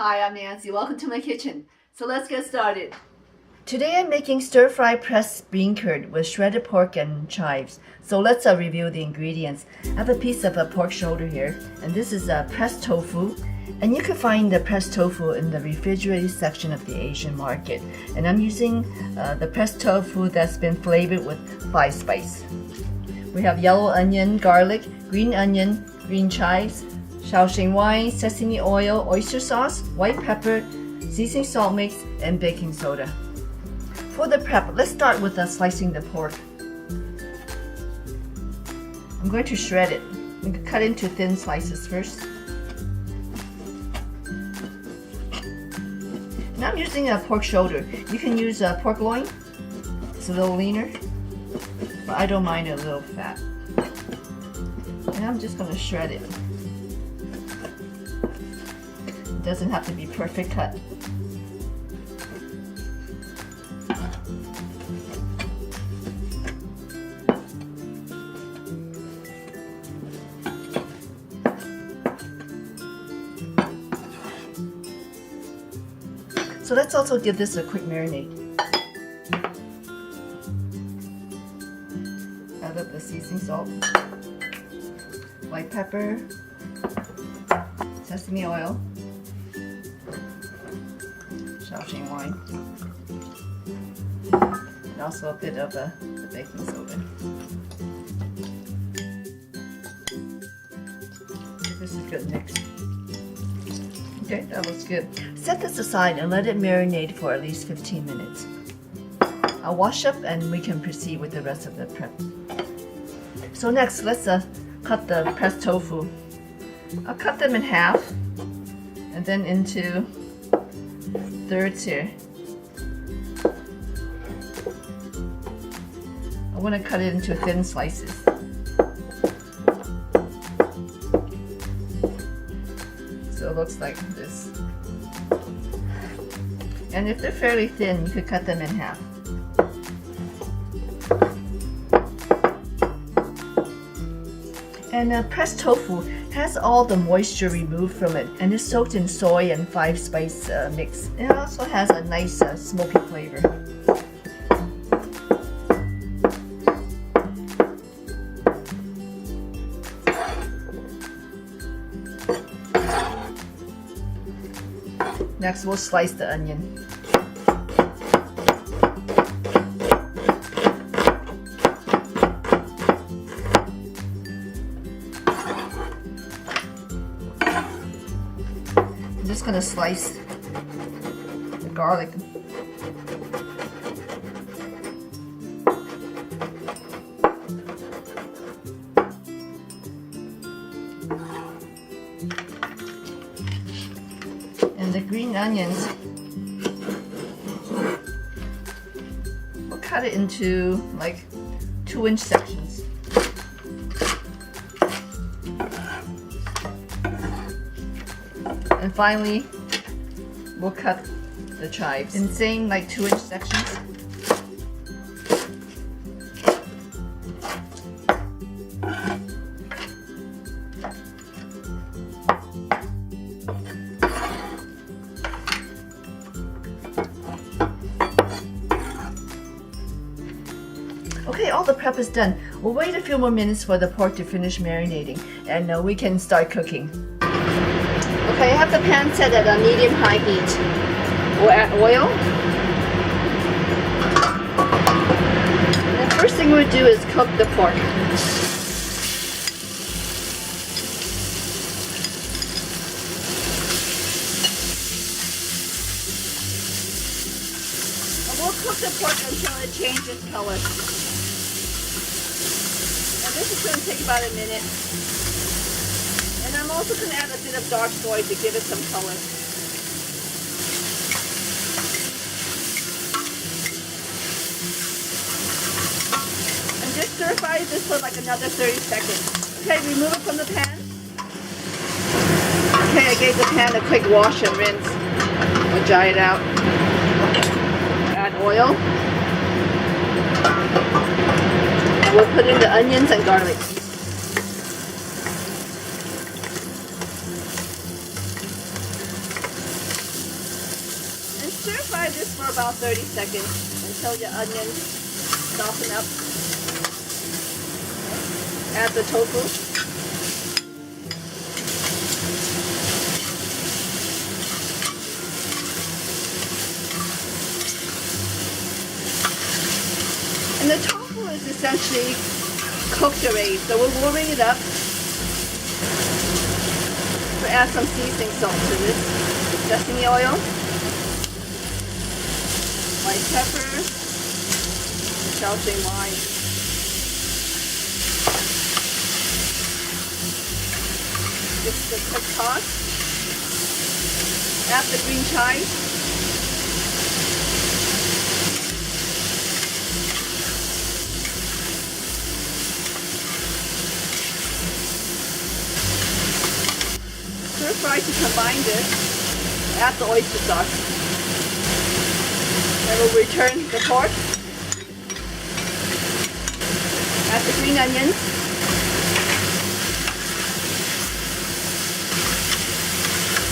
Hi, I'm Nancy. Welcome to my kitchen. So let's get started. Today I'm making stir-fry pressed bean curd with shredded pork and chives. So let's review the ingredients. I have a piece of pork shoulder here, and this is pressed tofu. And you can find the pressed tofu in the refrigerated section of the Asian market. And I'm using the pressed tofu that's been flavored with 5 spice. We have yellow onion, garlic, green onion, green chives, Shaoxing wine, sesame oil, oyster sauce, white pepper, seasoning salt mix, and baking soda. For the prep, let's start with slicing the pork. I'm going to shred it. I'm going to cut into thin slices first. Now I'm using a pork shoulder. You can use pork loin. It's a little leaner, but I don't mind a little fat. And I'm just going to shred it. It doesn't have to be perfect cut. So let's also give this a quick marinade. Add up the seasoning salt, white pepper, sesame oil, Shaoxing wine, and also a bit of the baking soda. This is a good mix. Okay, that looks good. Set this aside and let it marinate for at least 15 minutes. I'll wash up and we can proceed with the rest of the prep. So next, let's cut the pressed tofu. I'll cut them in half and then into thirds here. I want to cut it into thin slices. So it looks like this. And if they're fairly thin, you could cut them in half. And pressed tofu has all the moisture removed from it, and is soaked in soy and 5 spice mix. It also has a nice smoky flavor. Next, we'll slice the onion. I'm just going to slice the garlic. And the green onions, we'll cut it into like 2-inch sections. And finally, we'll cut the chives in same like 2-inch sections. Okay, all the prep is done. We'll wait a few more minutes for the pork to finish marinating, and we can start cooking. Okay, I have the pan set at a medium-high heat. We'll add oil. And the first thing we'll do is cook the pork. And we'll cook the pork until it changes color. And this is going to take about a minute. And I'm also going to add a bit of dark soy to give it some color. And just stir fry this for like another 30 seconds. Okay, remove it from the pan. Okay, I gave the pan a quick wash and rinse. We'll dry it out. Add oil. And we'll put in the onions and garlic. stir fry this for about 30 seconds until your onions soften up. Add the tofu. And the tofu is essentially cooked already, so we're warming it up. We'll add some seasoning salt to this. Sesame oil, white pepper, Shaoxing wine. Just a quick toss. Add the green chives. Stir fry to combine this. Add the oyster sauce. Then we'll return the pork. Add the green onions.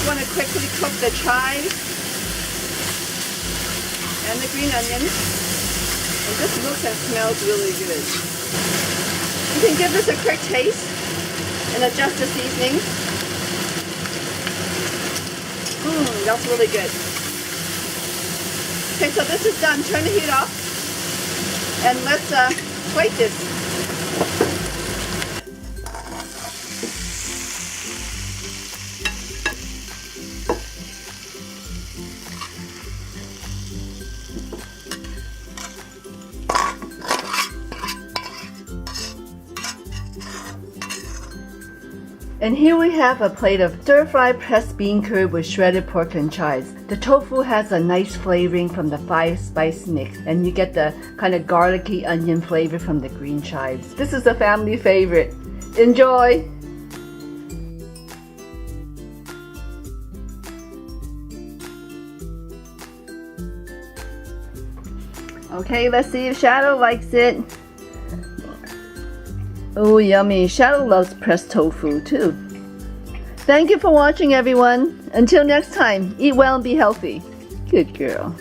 Want to quickly cook the chives and the green onions. And this looks and smells really good. You can give this a quick taste and adjust the seasoning. That's really good. Okay, so this is done. Turn the heat off and let's plate this. And here we have a plate of stir-fry pressed bean curd with shredded pork and chives. The tofu has a nice flavoring from the 5 spice mix, and you get the kind of garlicky onion flavor from the green chives. This is a family favorite. Enjoy! Okay, let's see if Shadow likes it. Oh, yummy. Shadow loves pressed tofu too. Thank you for watching, everyone. Until next time, eat well and be healthy. Good girl.